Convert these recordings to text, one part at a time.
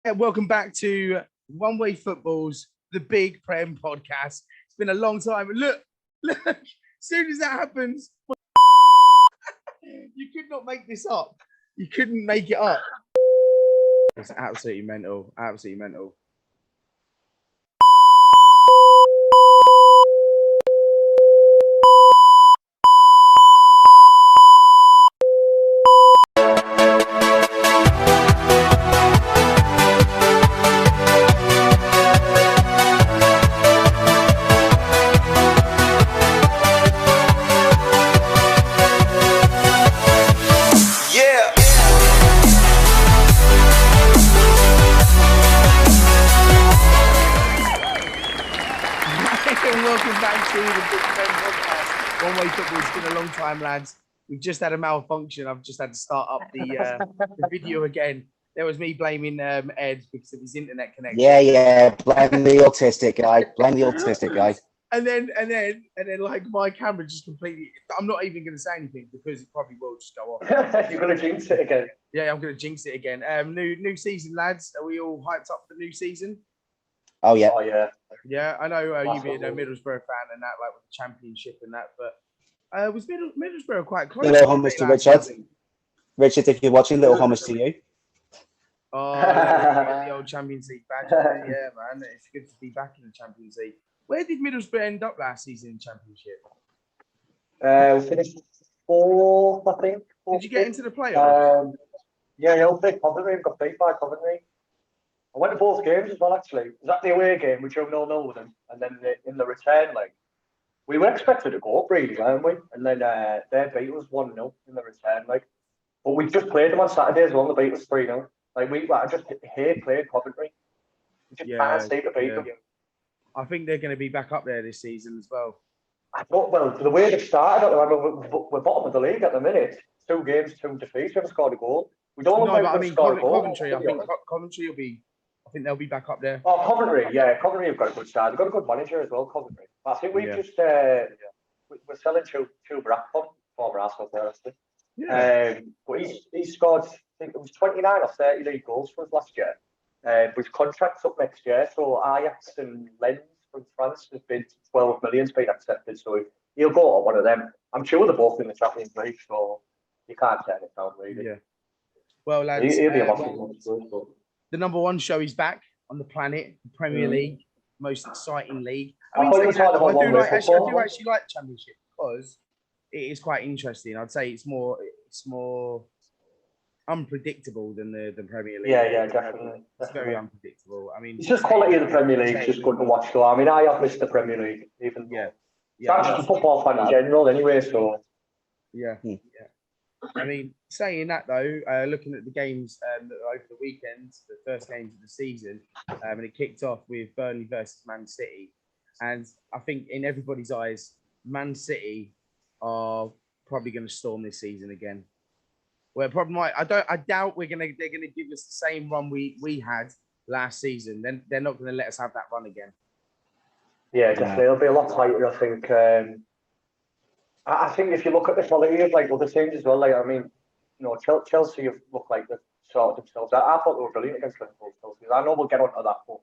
Welcome back to One Way Football's The Big Prem Podcast. It's been a long time. Look, as soon as that happens, you could not make this up. You couldn't make it up. It's absolutely mental. Absolutely mental. It's been a long time, lads. We've just had a malfunction. I've just had to start up the video again. There was me blaming Ed because of his internet connection. Yeah. Blame the autistic guy. And then, like my camera just completely. I'm not even going to say anything because it probably will just go off. You're going to jinx it again. Yeah, I'm going to jinx it again. New season, lads. Are we all hyped up for the new season? Oh yeah. Yeah, I know you being a Middlesbrough fan and that, like with the championship and that, but was Middlesbrough quite close? Little homage to Richard. Richard, if you're watching, little homage to you. Oh, yeah, the old Champions League badge. Yeah, man, it's good to be back in the Champions League. Where did Middlesbrough end up last season in Championship? We finished fourth, I think. Did you get into the playoffs? Yeah, we played Coventry. We got beat by Coventry. I went to both games as well, actually. It was at the away game, which you all know with them, and then in the return leg. We were expected to go up, really, weren't we? And then they beat us 1-0 in the return leg. But we just played them on Saturday as well, and they beat us 3-0. I just hate playing Coventry. We just can't seem to beat them. I think they're going to be back up there this season as well. I thought, well, the way they started, we're bottom of the league at the minute. 2 games, 2 defeats. We haven't scored a goal. We don't know about Coventry. I think Coventry will be. I think they'll be back up there. Oh, Coventry, yeah. Coventry have got a good start. They've got a good manager as well, Coventry. I think we're selling to Brackpon, former Arsenal player, actually. Yeah. But he scored, I think it was 29 or 30 league goals for us last year. His contract's up next year, so Ajax and Lens from France has been 12 million's been accepted, so he'll go to one of them. I'm sure they're both in the Champions League, so you can't turn it down, really. Yeah. Well, lads, he'll be a massive the number one show is back on the planet, the Premier League, most exciting league. I do actually like Championship because it is quite interesting. I'd say it's more unpredictable than the Premier League. Yeah, definitely. It's very unpredictable. I mean, it's just quality of the Premier League. It's just good to watch. So I mean, I have missed the Premier League, even I'm just a football fan in general, anyway. So yeah. I mean, saying that though, looking at the games over the weekend, the first games of the season, and it kicked off with Burnley versus Man City, and I think in everybody's eyes, Man City are probably going to storm this season again. Well, probably I doubt they're going to give us the same run we had last season. Then they're not going to let us have that run again. Yeah, definitely. It'll be a lot tighter, I think. I think if you look at the quality of other teams as well, Chelsea have looked like they've sorted themselves out. I thought they were brilliant against Liverpool. I know we'll get onto that, but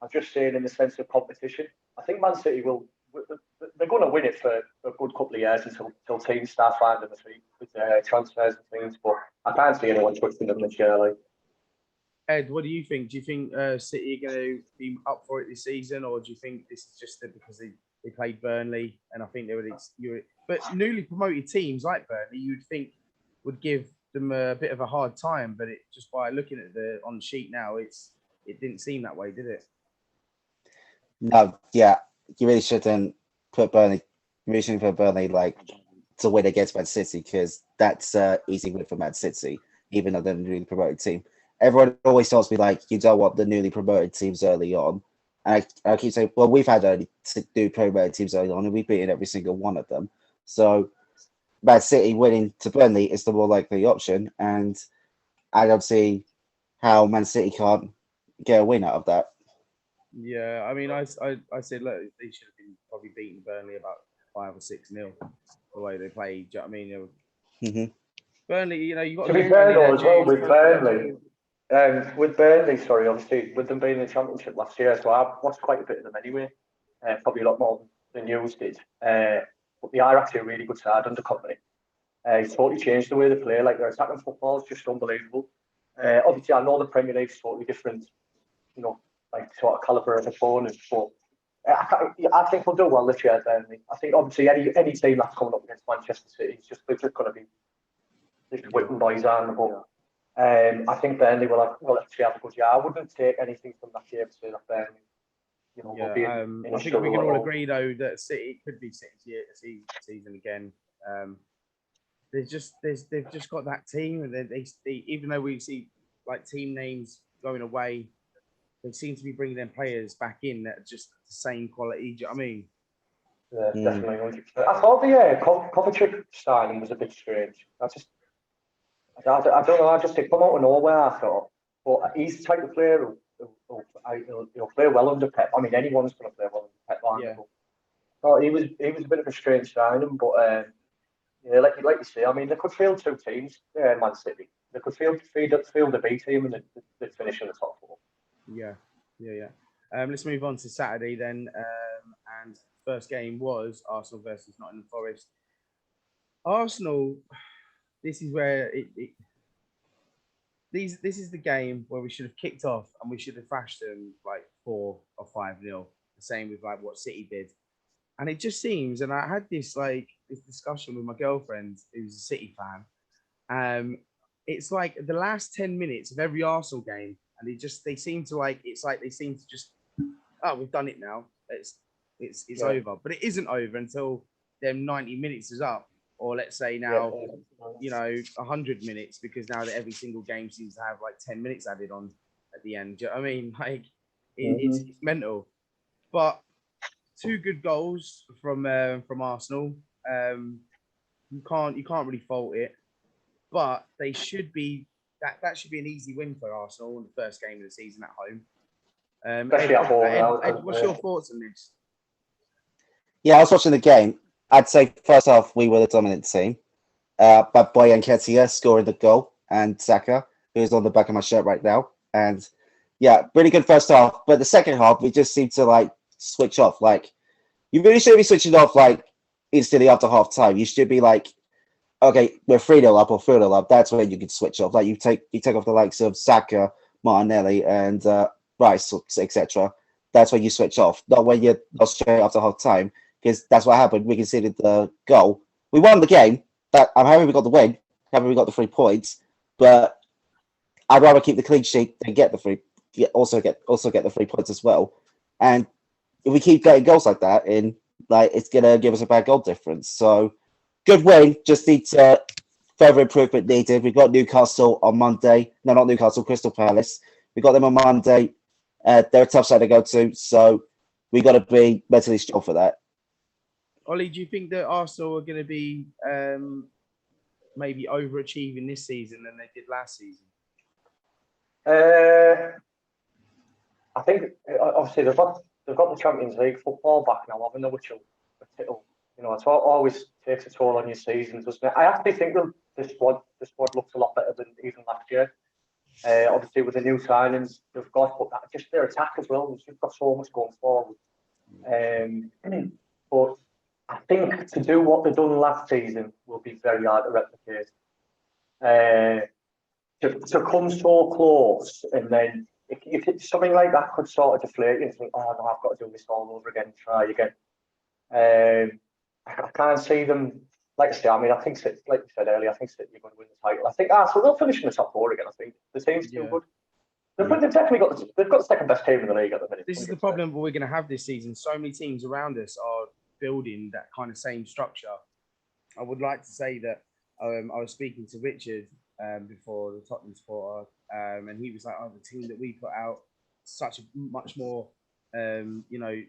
I'm just saying in the sense of competition, I think Man City they're going to win it for a good couple of years until teams start finding the feet with transfers and things. But I can't see anyone switching them this year. Ed, what do you think? Do you think City are going to be up for it this season, or do you think this is just because they played Burnley and I think they would? But newly promoted teams like Burnley, you'd think would give them a bit of a hard time. But it just by looking at on the sheet now, it didn't seem that way, did it? No, yeah, you really shouldn't put Burnley. To win against Man City because that's easy win for Man City, even though they're a newly promoted team. Everyone always tells me you don't want the newly promoted teams early on. And I keep saying, well, we've had only two promoted teams early on and we've beaten every single one of them. So Man City winning to Burnley is the more likely option. And I don't see how Man City can't get a win out of that. Yeah, I mean, I said, look, they should have been probably beating Burnley about 5 or 6-0 the way they played. Do you know what I mean? Mm-hmm. Burnley, you've got to be fair though, as well with Burnley, With Burnley, sorry, obviously, with them being in the Championship last year, so I watched quite a bit of them anyway, probably a lot more than you did. But they are actually a really good side under Company. He's totally changed the way they play. Like, their attacking football is just unbelievable. Obviously, I know the Premier League's totally different, like sort of caliber of opponents, but I think we'll do well this year. Burnley. I think obviously any team that's coming up against Manchester City, they're just going to be whipping boys on. But I think Burnley will actually have a good year. I wouldn't take anything from that game to say that Burnley, will be in I think we can all agree though that City could be City's season again. They've just got that team, and they even though we see like team names going away, they seem to be bringing their players back in that are just the same quality. Do you know what I mean? Yeah, definitely 100%. I thought the Kovacic signing was a bit strange. I don't know. I just come out of nowhere. I thought, but he's the type of player who'll play well under Pep. I mean, anyone's going to play well under Pep. Yeah. So he was a bit of a strange signing, but like you say, I mean, they could field two teams. Man City. They could field the B team and they'd finish in the top four. Yeah. Let's move on to Saturday then. And first game was Arsenal versus Nottingham Forest. Arsenal. This is where this is the game where we should have kicked off and we should have thrashed them like 4 or 5-0. The same with like what City did. And it just seems, and I had this discussion with my girlfriend who's a City fan. It's like the last 10 minutes of every Arsenal game, and they seem to just, oh, we've done it now. It's over. But it isn't over until them 90 minutes is up. Or let's say now, 100 minutes, because now that every single game seems to have like 10 minutes added on at the end. Do you know what I mean? Like, it's mental. But 2 good goals from Arsenal. You can't really fault it. But they should be that should be an easy win for Arsenal in the first game of the season at home. Ed, what's your thoughts on this? Yeah, I was watching the game. I'd say first half we were the dominant team. But Boy Nketiah scoring the goal and Saka, who's on the back of my shirt right now. And yeah, really good first half. But the second half, we just seemed to like switch off. Like, you really shouldn't be switching off like instantly after half time. You should be like, okay, we're 3-0 up or 4-0 up. That's when you can switch off. Like you take off the likes of Saka, Martinelli, and Rice, etc. That's when you switch off. Not when you're not straight after half time. Because that's what happened. We conceded the goal. We won the game. I'm happy we got the win. Happy we got the 3 points. But I'd rather keep the clean sheet than get the 3. Also get the 3 points as well. And if we keep getting goals like that, it's gonna give us a bad goal difference. So good win. Just need further improvement needed. We've got Newcastle on Monday. No, not Newcastle. Crystal Palace. We got them on Monday. They're a tough side to go to. So we got to be mentally strong for that. Ollie, do you think that Arsenal are going to be maybe overachieving this season than they did last season? I think obviously they've got the Champions League football back now, haven't they? Which will, it always takes a toll on your season, doesn't it? I actually think the squad looks a lot better than even last year. Obviously with the new signings they've got, but just their attack as well. They've got so much going forward. But I think to do what they've done last season will be very hard to replicate. To come so close, and then if something like that could sort of deflate you and think, oh no, I've got to do this all over again, try again. I can't see them. Like I say, I mean, I think City, like you said earlier, I think City are going to win the title. I think Arsenal will finish in the top 4 again. I think the team's too good. They've definitely got the second best team in the league at the minute. This is the problem we're going to have this season. So many teams around us are building that kind of same structure. I would like to say that I was speaking to Richard before, the Tottenham supporter, and he was like, "Oh, the team that we put out, such a much more,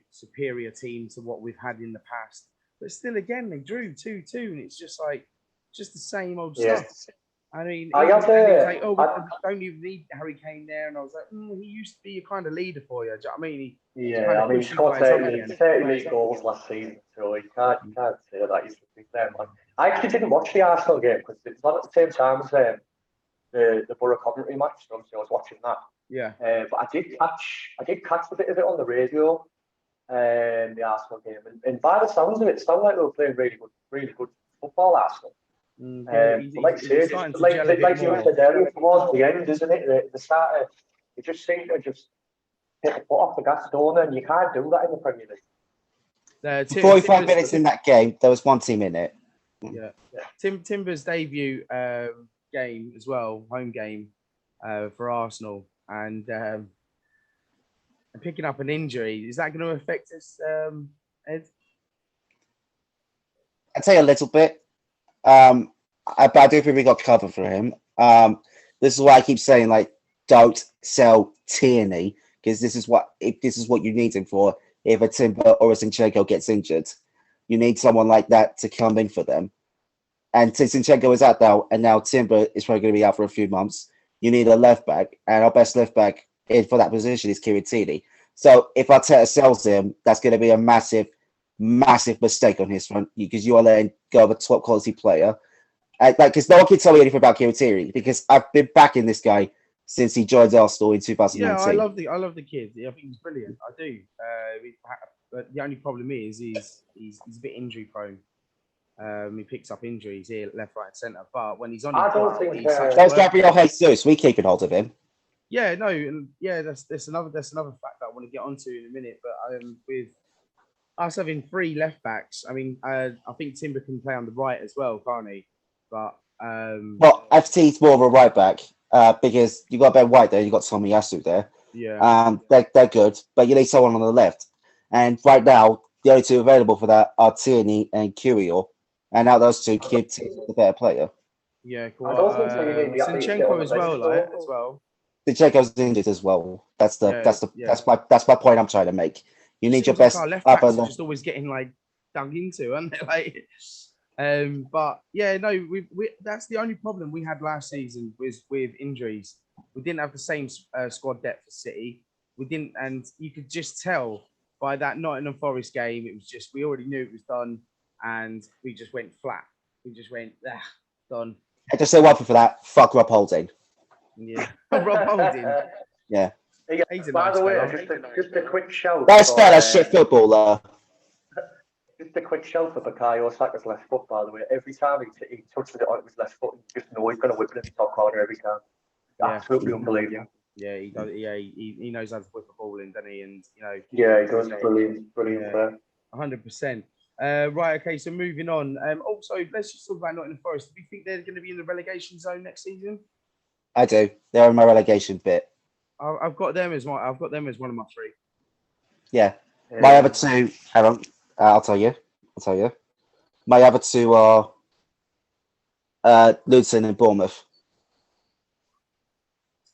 superior team to what we've had in the past." But still, again, they drew 2-2, and it's just the same old stuff. I mean, he was like, "Oh, we don't even need Harry Kane there," and I was like, "He used to be a kind of leader for you." Do you know what I mean? He scored 30 goals last season, so you can't say that he's there, man. I actually didn't watch the Arsenal game because it was on at the same time as the Borough Coventry match. So obviously I was watching that. Yeah. But I did catch a bit of it on the radio. The Arsenal game, and by the sounds of it, it sounded like they were playing really good football, Arsenal. Like you said, like you said earlier, towards the end, isn't it? The start of, it just seemed to just hit the foot off the gas, don't it? And you can't do that in the Premier League. 45 minutes in that game, there was one team in it. Yeah. Timber's debut game as well, home game for Arsenal, and picking up an injury. Is that going to affect us, Ed? I'd say a little bit. But I do think we got cover for him. This is why I keep saying, like, don't sell Tierney, because this is what you need him for. If a Timber or a Zinchenko gets injured, you need someone like that to come in for them. And since Zinchenko is out now, and now Timber is probably going to be out for a few months, you need a left back, and our best left back for that position is Kiritini. So if Arteta sells him, that's going to be a massive mistake on his front, because you are letting go of a top quality player. Because no one can tell me anything about Kiritini, because I've been backing this guy since he joined Arsenal in 2019. Yeah, I love the kid. I think he's brilliant. I do. But the only problem is he's a bit injury prone. He picks up injuries here, left, right, and centre. But when he's on, that's Gabriel Jesus. We keep hold of him. Yeah, no, and that's another fact that I want to get onto in a minute. But with us having 3 left backs, I mean, I think Timber can play on the right as well, can't he? But well, FT's more of a right back because you got Ben White there, you got Tommy Yasu there. Yeah, they're good, but you need someone on the left. And right now, the only 2 available for that are Tierney and Curiel. And now those 2 keep the better player. Yeah, cool. Zinchenko as well. Zinchenko's injured as well. That's my point I'm trying to make. You need your best. Our left backs are just always getting dug into, aren't they? But yeah, no, we that's the only problem we had last season was with injuries. We didn't have the same squad depth for City. We didn't, and you could just tell by that Nottingham Forest game. It was just we already knew it was done, and we just went flat. We just went done. I just say one thing for that. Fuck Rob Holding. Yeah, Rob Holding. Yeah. By the way, just a quick shout. That's better shit footballer. Just a quick shout for Bukayo Saka's left foot, by the way. Every time he touches it on his left foot, you just know he's going to whip it in the top corner every time. Absolutely unbelievable. Yeah, he does. Yeah, he knows how to whip a ball in, doesn't he? And yeah, he does. Brilliant. 100%. Right. Okay. So moving on. Also, let's just talk about Nottingham Forest. Do you think they're going to be in the relegation zone next season? I do. They're in my relegation bit. I've got them as one of my 3. Yeah. My other 2. Hang on. I'll tell you. My other 2 are Luton and Bournemouth.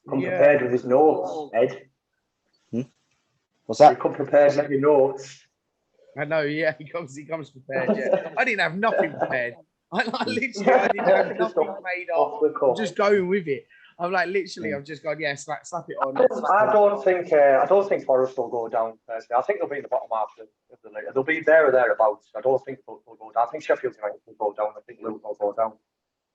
Come prepared with his notes, Ed. What's that? You come prepared with your notes. I know, yeah, he comes prepared. Yeah, I didn't have nothing prepared. I didn't have nothing made off. I'm just going with it. I'm literally, I've just gone, slap it on. I don't think Forest will go down. Personally, I think they'll be in the bottom half of the league. They'll be there or thereabouts. I don't think they'll go down. I think Sheffield United will go down. I think Luton will go down.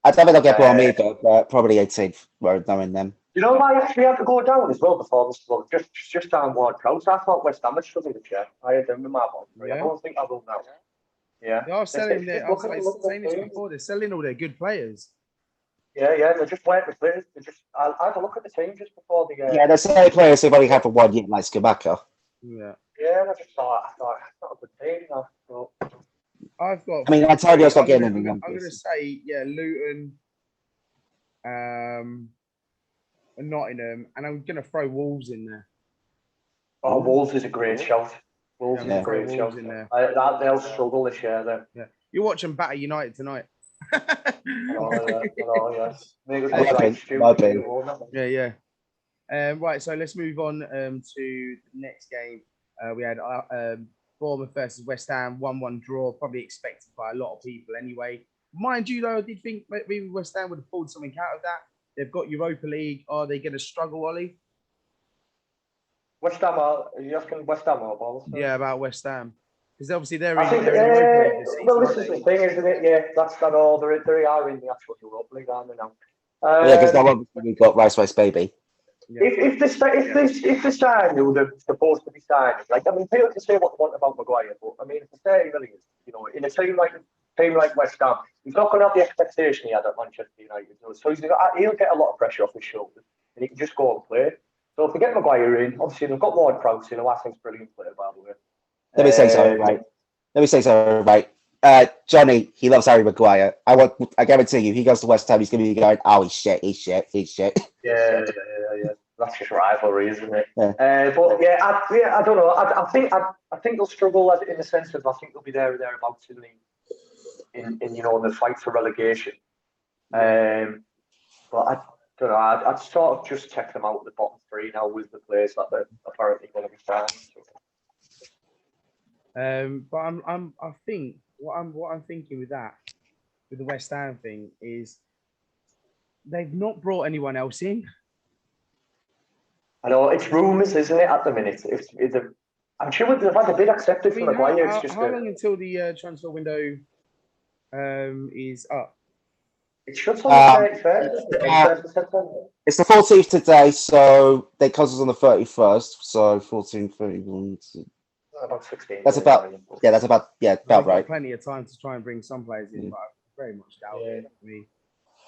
I don't think they'll get bottom either, but probably 18th, knowing them. You know why actually had to go down as well before this club? Just downward coast. I thought West Ham had struggled this year. I had them in my bottom 3. I don't think I will now. Yeah. They are selling I was saying this before, they're selling all their good players. Yeah, they're just waiting for players. I'll have a look at the team just before the. Yeah, they're selling players who've only had for 1 year, like Skabaka. Yeah. Yeah, and I thought that's not a good team. So. I've got. I mean, Antonio's not getting anything. I'm going to say, Luton, and Nottingham, and I'm going to throw Wolves in there. Oh, Wolves is a great shout. Wolves is a great shout. In there. They'll struggle this year, then. Yeah, you watch them batter United tonight. Yeah. Right, so let's move on to the next game. We had Bournemouth versus West Ham, 1-1 draw, probably expected by a lot of people anyway. Mind you, though, I did think maybe West Ham would have pulled something out of that. They've got Europa League. Are they going to struggle, Ollie? West Ham, are you asking West Ham or Bournemouth? Yeah, about West Ham. Because obviously they're in Europa League this season. Well, this is the thing, isn't it? Yeah, that's all. They are in the actual Europa League, aren't they now? Yeah, because now obviously we've got Rice Baby. Yeah. If the sign who they're supposed to be signing, like, I mean, people can say what they want about Maguire, but I mean, for 30 million, you know, in a team like West Ham, he's not going to have the expectation he had at Manchester United. So he'll get a lot of pressure off his shoulders, and he can just go and play. So if they get Maguire in, obviously they've got Ward Prowse, you know, I think he's a brilliant player, by the way. Let me say so, right? Johnny, he loves Harry Maguire. I guarantee you, he goes to West Ham, he's going to be going, oh, he's shit. Yeah. That's just rivalry, isn't it? Yeah. But I don't know. I think they'll struggle in the sense of I think they'll be there or thereabouts in the fight for relegation. But I don't know. I'd sort of just check them out at the bottom three now with the players that they're apparently going to be signing. But I think what I'm thinking with the West Ham thing is they've not brought anyone else in. I know it's rumours, isn't it? At the minute, I'm sure they've had a bid accepted from Maguire. How long until the transfer window is up? It shuts on the 31st of September. It's the 14th today, so they close us on the 31st. So 14, 31. About 16. That's about right. Plenty of time to try and bring some players in, but I very much doubt it. I mean,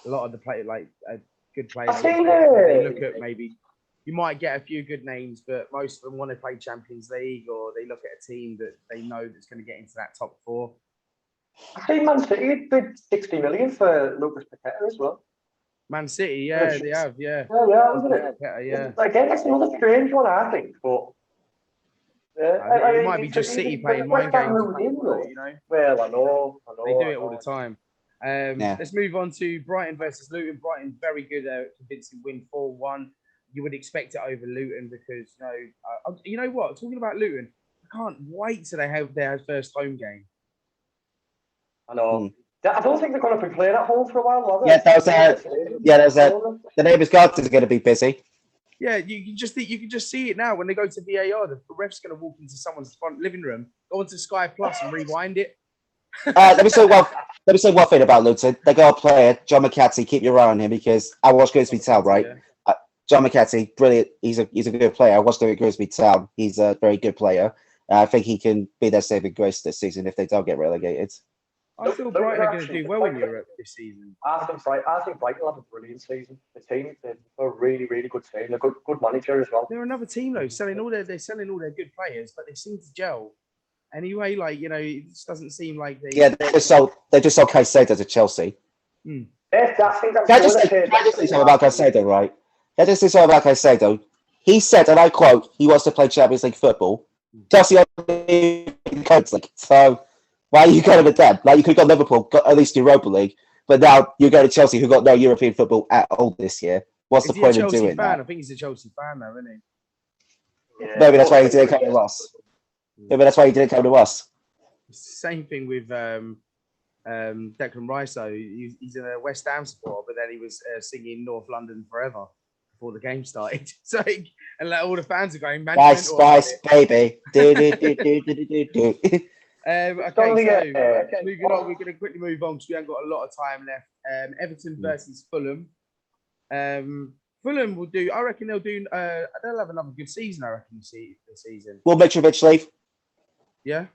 a lot of the players, good players, they look at maybe. You might get a few good names, but most of them want to play Champions League, or they look at a team that they know that's going to get into that top four. I think Man City bid 60 million for Lucas Paqueta as well. Man City, they have, yeah. Isn't it? Yeah. Again, that's another strange one, I think, but. It might be just City playing mind games. Well, I know. They do it all the time. Let's move on to Brighton versus Luton. Brighton, very good, convincing win 4-1. You would expect it over Luton because, you know what? Talking about Luton, I can't wait till they have their first home game. I know. I don't think they're going to be playing at home for a while, are they? The neighbours' gardens are going to be busy. Yeah, you can just see it now when they go to VAR. The ref's going to walk into someone's front living room, go onto Sky Plus and rewind it. Let me say one thing about Luton. They got a player, John McCarthy. Keep your eye on him because I watched Grimsby Town, right? Yeah. John McCarthy, brilliant. He's a good player. I watched him at Grimsby Town. He's a very good player. I think he can be their saving grace this season if they don't get relegated. I feel Brighton are going to do well in Europe this season. I think Brighton will have a brilliant season. The team, they're a really, really good team. They're good manager as well. They're another team though, selling all their good players, but they seem to gel. Anyway, it just doesn't seem like they. Yeah, they just sold Caicedo to Chelsea. Can I just say something about Caicedo, right? Can I just say something about Caicedo? He said, and I quote, he wants to play Champions League football. Chelsea only Conference League, so. Why are you going with them? You could go Liverpool, got at least Europa League, but now you're going to Chelsea, who got no European football at all this year. What's the point of doing that? I think he's a Chelsea fan, though, isn't he? Yeah. Maybe that's why he didn't come to us. Maybe that's why he didn't come to us. Same thing with Declan Rice, though. He's a West Ham supporter, but then he was singing North London Forever before the game started. So, and all the fans are going, man. Rice, baby. Do. Moving on, we're going to quickly move on because we haven't got a lot of time left. Everton versus Fulham. Fulham will do. I reckon they'll do. They'll have another good season. I reckon this season. Will Mitrovic leave? Yeah.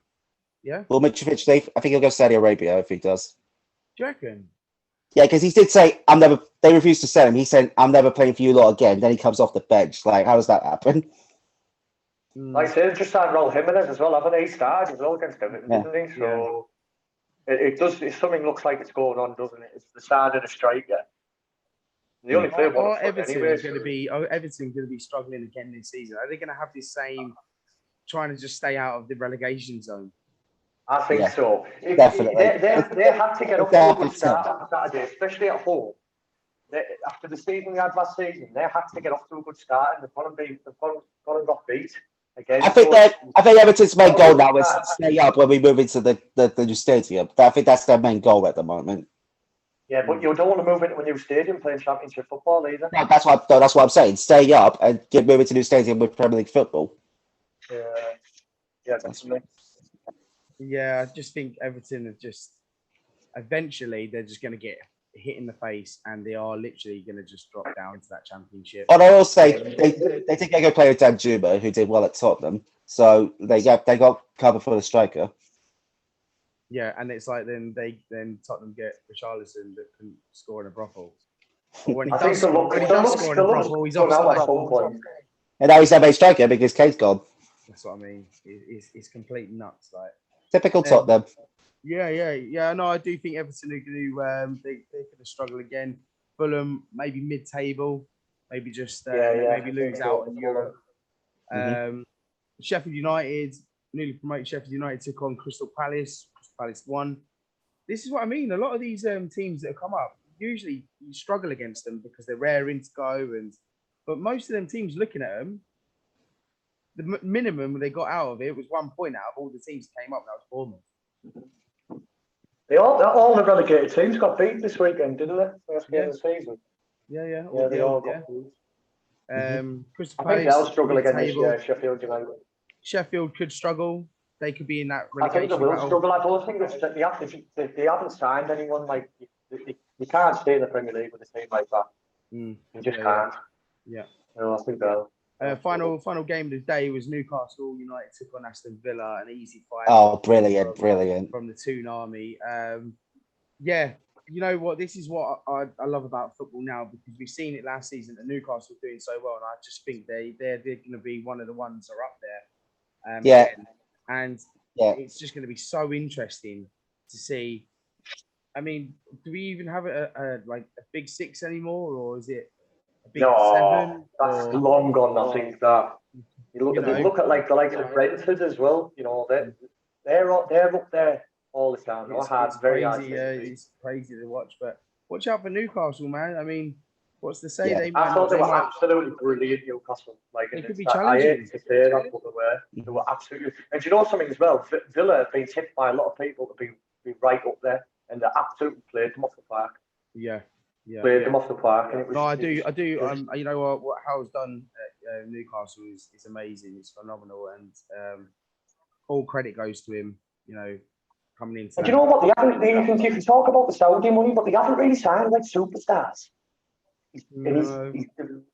Will Mitrovic leave? I think he'll go to Saudi Arabia if he does. Do you reckon? Yeah, because he did say, "I'm never." They refused to sell him. He said, "I'm never playing for you lot again." Then he comes off the bench. How does that happen? Like I said, just signed Raul Jimenez as well, haven't he? He started as well against Everton, didn't he? So it does. Something looks like it's going on, doesn't it? It's the sign of a striker. The only player Everton is going to be. Everton going to be struggling again this season. Are they going to have this same trying to just stay out of the relegation zone? I think so. Definitely. They had to get up to a good start on Saturday, especially at home. After the season we had last season, they had to get off to a good start, and they've gone and got beat. Again, I think Everton's main goal now is to stay up when we move into the new stadium. I think that's their main goal at the moment. Yeah, but you don't want to move into a new stadium playing Championship football either. No, that's what I'm saying. Stay up and move into a new stadium with Premier League football. Yeah, definitely. Yeah, I just think Everton are just eventually they're just going to get hit in the face, and they are literally going to just drop down to that championship. And I will say they did get a good player, Dan Juma, who did well at Tottenham. So they got cover for the striker. Yeah, and it's like then Tottenham get Richarlison that can score in a brothel. Or when he does score in a brothel, he's offside. And now he's their main striker because Kane's gone. That's what I mean. It's complete nuts. Like typical Tottenham. Yeah. No, I do think Everton are going to they're going to struggle again. Fulham maybe mid-table, maybe just maybe lose out in Europe. Sheffield United, newly promoted Sheffield United, took on Crystal Palace. Crystal Palace won. This is what I mean. A lot of these teams that have come up, usually you struggle against them because they're raring to go. But most of them teams, looking at them, the minimum they got out of it was 1 point out of all the teams that came up. That was Bournemouth. All the relegated teams got beat this weekend, didn't they? First game of the season. Yeah. They all got beat. Crystal Palace, I think they'll struggle against Sheffield United. Sheffield could struggle. They could be in that relegation. I think they will struggle. I don't think they haven't signed anyone. Like you can't stay in the Premier League with a team like that. You just can't. Yeah. No, I think they'll. Final game of the day was Newcastle United took on Aston Villa, an easy fight. Oh, brilliant. From the Toon Army. You know what? This is what I love about football now, because we've seen it last season that Newcastle doing so well, and I just think they're going to be one of the ones that are up there. It's just going to be so interesting to see. I mean, do we even have a big six anymore, or is it a big seven? That's long gone. I think that you look at like the likes of Brentford as well. You know, they're up there all the time. It's crazy. It's crazy to watch, but watch out for Newcastle, man. I mean, what's to say? I thought they were absolutely brilliant, Newcastle. They could be challenging. I hate to say that's what they were. They were absolutely. And do you know something as well? Villa have been tipped by a lot of people to be right up there, and they absolutely played them off the park. Played them off the park, and it was. No, I do. You know what Hal's done at Newcastle is amazing. It's phenomenal, and all credit goes to him. You know, coming into. And do you know what? You can talk about the Saudi money, but they haven't really signed like superstars.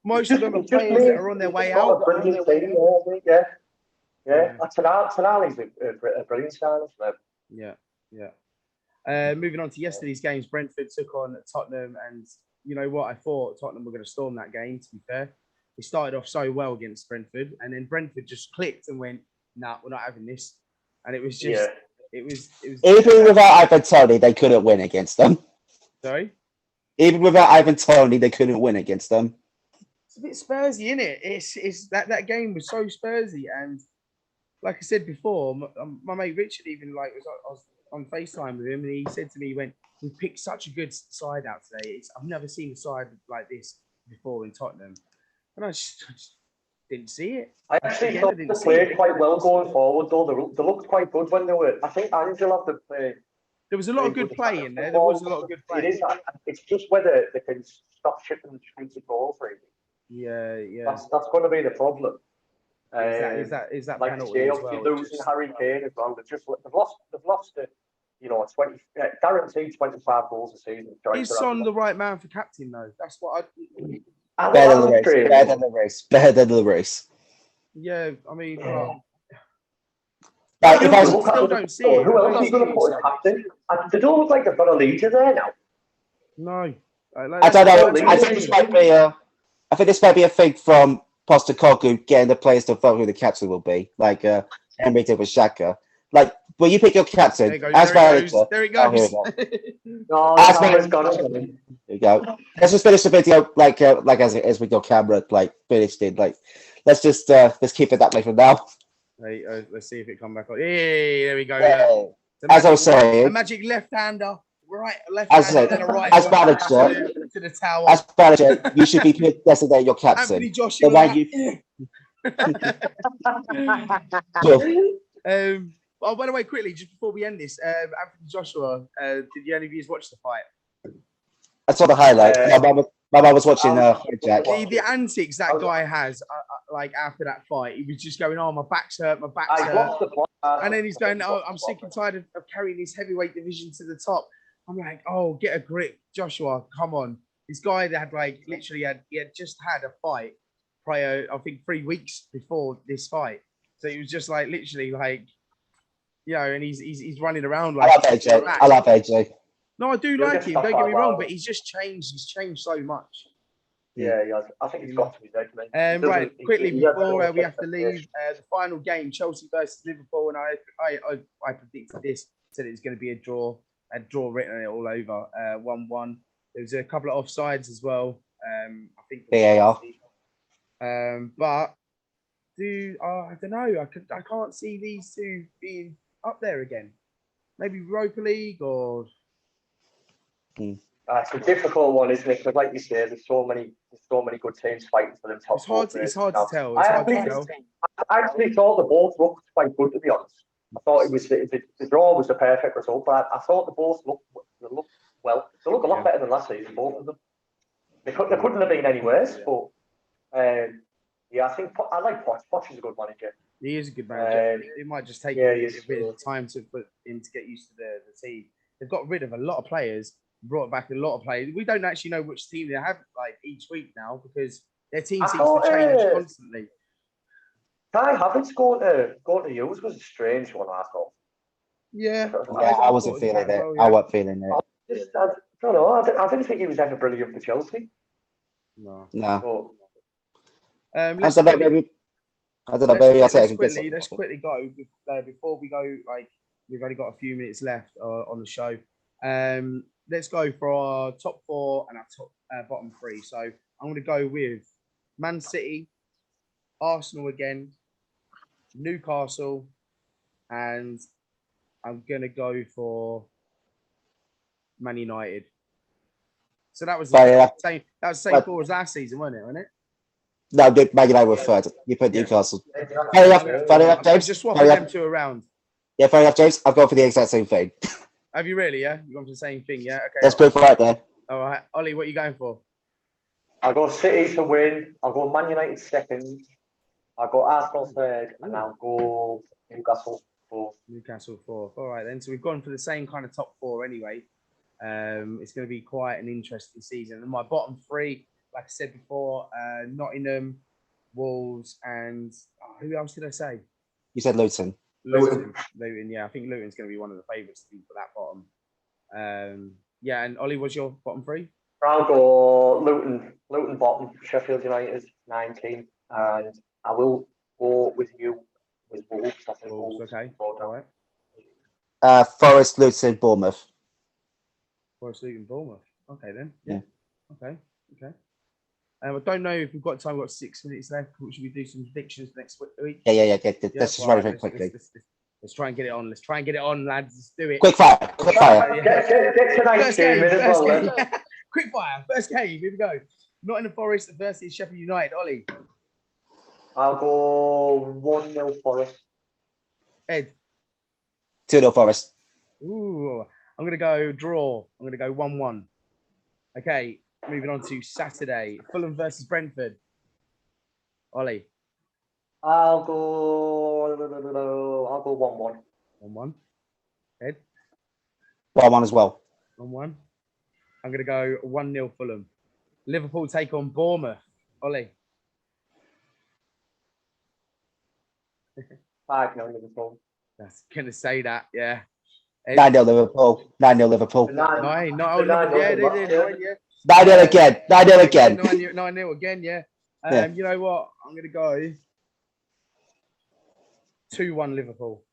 Most of them are players that are on their way out. Tonali's a brilliant signing for them. Yeah. Moving on to yesterday's games, Brentford took on Tottenham, and you know what? I thought Tottenham were going to storm that game, to be fair. They started off so well against Brentford, and then Brentford just clicked and went, "Nah, we're not having this." And it was just, it was. Even without Ivan Toney, they couldn't win against them. Sorry? Even without Ivan Toney, they couldn't win against them. It's a bit Spursy, isn't it? It's that game was so Spursy, and like I said before, my mate Richard even I was on FaceTime with him, and he said to me, "We picked such a good side out today. I've never seen a side like this before in Tottenham," and I just didn't see it. I actually thought they played quite well going forward, though. They looked quite good when they were. I think Angel had to play. There was a lot of good play in there. There was a lot of good play. It's just whether they can stop shipping the streets of goals, really. Yeah. That's going to be the problem. Is that like penalty as well? Losing Harry Kane as well. They've lost the 20 guaranteed 25 goals a season. Is Son the right man for captain though? That's what I. Better than the race. Yeah, I mean. If I still don't see it. Who else are you going to put as captain? They don't look like they've got a leader there now. No. I don't know. I think this might be a thing from Postecoglou getting the players to vote who the captain will be, like Henry did with Xhaka. Like, when you pick your captain, there it goes. There you go. Let's just finish the video like as we go camera finished it. Like, let's just let's keep it that way for now. Hey, let's see if it come back on. Hey, there we go. As I was saying, a magic left-hander, left-hander, and a right. As manager, to the tower. As manager, you should be designated your captain. Anthony Joshua. Oh, by the way, quickly, just before we end this, Anthony Joshua, did any of you watch the fight? I saw the highlight. My mum was watching Jack. The antics that guy has, after that fight, he was just going, "Oh, my back's hurt, my back's hurt," and then he's going, "Oh, I'm sick and tired of carrying this heavyweight division to the top." I'm like, oh, get a grip, Joshua. Come on. This guy that had like literally he had just had a fight prior, I think 3 weeks before this fight. So he was just like literally like, and he's running around like. I love AJ. I love AJ. No, I do like him. Don't get me wrong, but he's just changed. He's changed so much. Yeah, I think he's got to his edge, man. Right, quickly before we have to leave, the final game, Chelsea versus Liverpool, and I predicted this. Said it was going to be a draw written on it all over. 1-1. There was a couple of offsides as well. I think VAR. But I don't know. I can't see these two being up there again. Maybe Europa League or. It's a difficult one, isn't it? Because, like you say, there's so many good teams fighting for them top. It's hard to tell. I actually thought they both looked quite good, to be honest. I thought it was the draw was the perfect result, but I thought they both looked well. They look a lot better than last season, both of them. They couldn't have been any worse, but I think I like Poch. Poch is a good manager. He is a good manager. It might just take a bit of time to put him to get used to the team. They've got rid of a lot of players, brought back a lot of players. We don't actually know which team they have like each week now because their team seems to change constantly. Kai Havertz going to Hughes was a strange one, I thought. Yeah, I wasn't feeling it. I wasn't feeling it. I don't know. I didn't think he was ever brilliant for Chelsea. No. I don't know. Maybe I'll take let's quickly go before we go. Like we've only got a few minutes left on the show. Let's go for our top 4 and our top bottom 3. So I'm going to go with Man City, Arsenal again, Newcastle, and I'm going to go for Man United. So that was the same. That was the same 4 as last season, wasn't it? No, Man United were third. You put Newcastle. Fair enough, James. Just swapping them two around. Yeah, fair enough, James. I've gone for the exact same thing. Have you really? Yeah, you've gone for the same thing. Yeah. Okay. Let's put it right there. All right, Ollie, what are you going for? I'll go City to win. I'll go Man United second. I'll go Arsenal third, and I'll go Newcastle fourth. Newcastle fourth. All right, then. So we've gone for the same kind of top 4 anyway. It's going to be quite an interesting season. And my bottom 3, like I said before, Nottingham, Wolves, and who else did I say? You said Luton. Luton, yeah. I think Luton's going to be one of the favourites to be for that bottom. And Ollie, what's your bottom 3? I'll go Luton bottom, Sheffield United 19, and I will go with you with Wolves. I think Wolves. Okay. All right. Forest, Luton, Bournemouth. Forest, Luton, Bournemouth. Okay then. Yeah. Okay. I don't know if we've got time. We've got 6 minutes left. Should we do some predictions next week? Yeah. Let's just run it very quickly. Let's try and get it on. Let's try and get it on, lads. Let's do it. Quick fire. Get tonight's game in as well. Quick fire. First game. Here we go. Nottingham Forest versus Sheffield United. Ollie. I'll go 1-0 Forest. Ed. 2-0 Forest. Ooh. I'm going to go draw. I'm going to go 1-1. Okay. Moving on to Saturday. Fulham versus Brentford. Ollie. I'll go 1-1. 1-1. Ed. 1-1 as well. 1-1. I'm going to go 1-0 Fulham. Liverpool take on Bournemouth. Ollie. 5-0 Liverpool. That's going to say that, yeah. 9-0 Liverpool. 9-0 Liverpool. 9-0 again. 9-0 again, yeah. You know what? I'm going to go 2-1 Liverpool.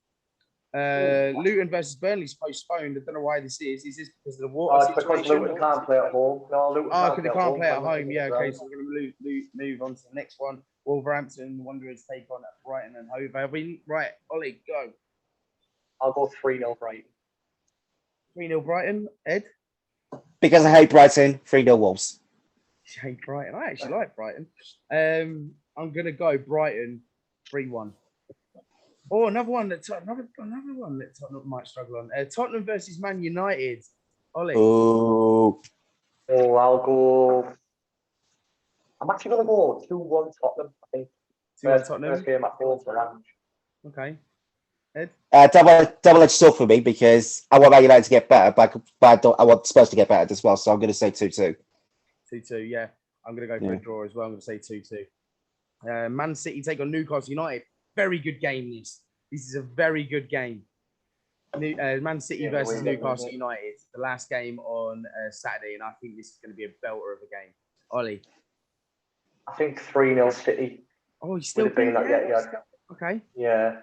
Luton versus Burnley is postponed. I don't know why this is. Is this because of the water situation? Because Luton can't play at home. Because they can't play at home. Yeah, okay. So we're going to move on to the next one. Wolverhampton Wanderers take on Brighton and Hove Albion. Right, Ollie, go. I'll go 3-0 Brighton. 3-0 Brighton. Ed? Because I hate Brighton, 3-0 Wolves. You hate Brighton? I actually like Brighton. I'm going to go Brighton 3-1. Oh, another one that Tottenham might struggle on. Tottenham versus Man United. Ollie. Oh, I'll go. I'm actually going to go 2-1 Tottenham. I think. 2-1 Tottenham. First game at home for Ange. Okay. Ed? Double-edged sword for me because I want Man United to get better, but I want Spurs to get better as well. So I'm going to say 2-2. 2-2, yeah. I'm going to go for a draw as well. I'm going to say 2-2. Man City take on Newcastle United. Very good game, this. This is a very good game. Man City versus Newcastle United. The last game on Saturday, and I think this is going to be a belter of a game. Ollie? I think 3-0 City. Oh, he's still being that yet. Okay. Yeah.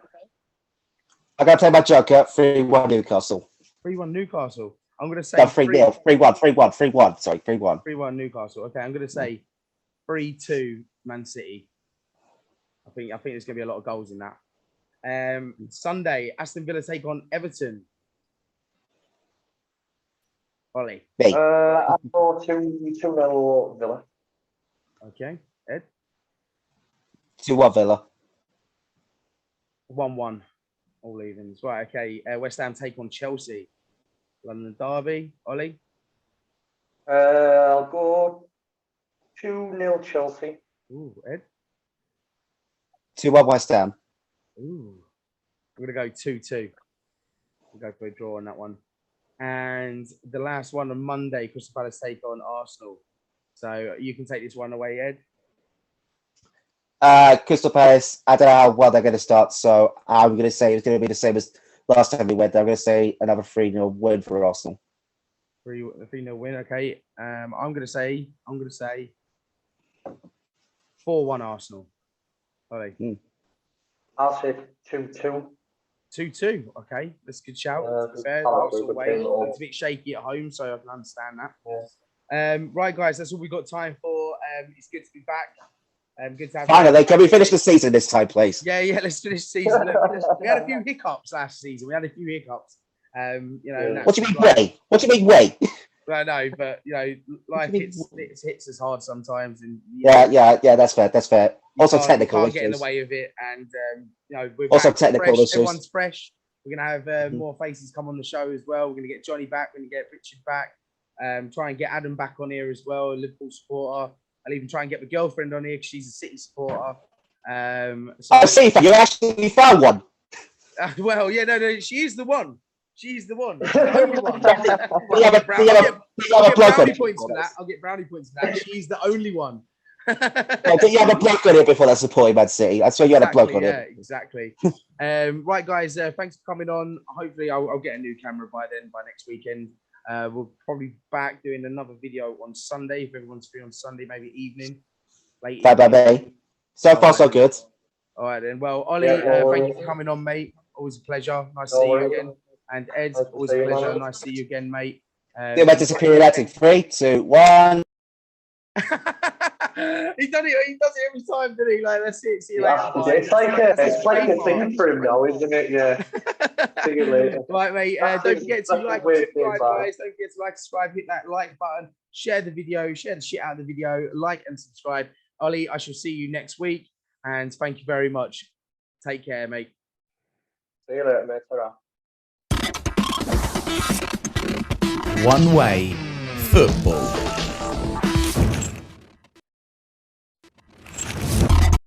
I'm going to take my joker, 3-1 Newcastle. 3-1 Newcastle. I'm going to say 3-0. 3-1. Sorry, 3-1. 3-1 Newcastle. Okay, I'm going to say 3-2 Man City. I think there's going to be a lot of goals in that. Sunday, Aston Villa take on Everton. Ollie? I go 2-0 Villa. Okay. Ed? 2-1 Villa. 1-1. All evens. Right, okay. West Ham take on Chelsea. London Derby. Ollie? I'll go 2-0 Chelsea. Ooh, Ed? 2-1 West Ham. Ooh. I'm going to go 2-2. We'll go for a draw on that one. And the last one on Monday, Crystal Palace take on Arsenal. So you can take this one away, Ed. Crystal Palace, I don't know how well they're going to start, so I'm going to say it's going to be the same as last time we went there. I'm going to say another 3-0 win for Arsenal. 3-0 win, okay. I'm going to say 4-1 Arsenal. Ollie? I'll say 2-2. 2-2, okay. That's a good shout. Fair. Arsenal away. It's a bit shaky at home, so I can understand that. Yeah. Right, guys, that's all we got time for. It's good to be back. Good to have Finally, can we finish the season this time, please? Yeah, let's finish the season. We had a few hiccups last season. What do you mean, wait? What do you mean, wait? I know, but life hits us hard sometimes, and yeah, that's fair. Also technical issues. Get in the way of it, and we're also back, technical fresh. issues. Everyone's fresh. We're gonna have more faces come on the show as well. We're gonna get Johnny back. We're gonna get Richard back. Try and get Adam back on here as well, a Liverpool supporter. I'll even try and get my girlfriend on here because she's a City supporter. See, you actually found one. Well, yeah, no, she is the one. She's the one. She's the only one. I'll get brownie points for that. She's the only one. Did you have a bloke on it before that supported Man City? I swear you had a bloke on it. Yeah, exactly. Right, guys, thanks for coming on. Hopefully, I'll get a new camera by next weekend. We'll probably be back doing another video on Sunday if everyone's free on Sunday, maybe evening. Late Bye. So far, so good. All right, then. Well, Ollie, thank you for coming on, mate. Always a pleasure. Nice to see you again. And Ed, always a pleasure. Nice to see you again, mate. Do my disappearing acting. 3, 2, 1. He does it every time, doesn't he? Like, that's it. See you later. It's like a thing for him now, isn't it? Yeah. See you later. Right, mate. Don't forget to like and subscribe, guys. Don't forget to subscribe, hit that like button, share the video, share the shit out of the video, like and subscribe. Ollie, I shall see you next week, and thank you very much. Take care, mate. See you later, mate. Ta-ra. One Way Football.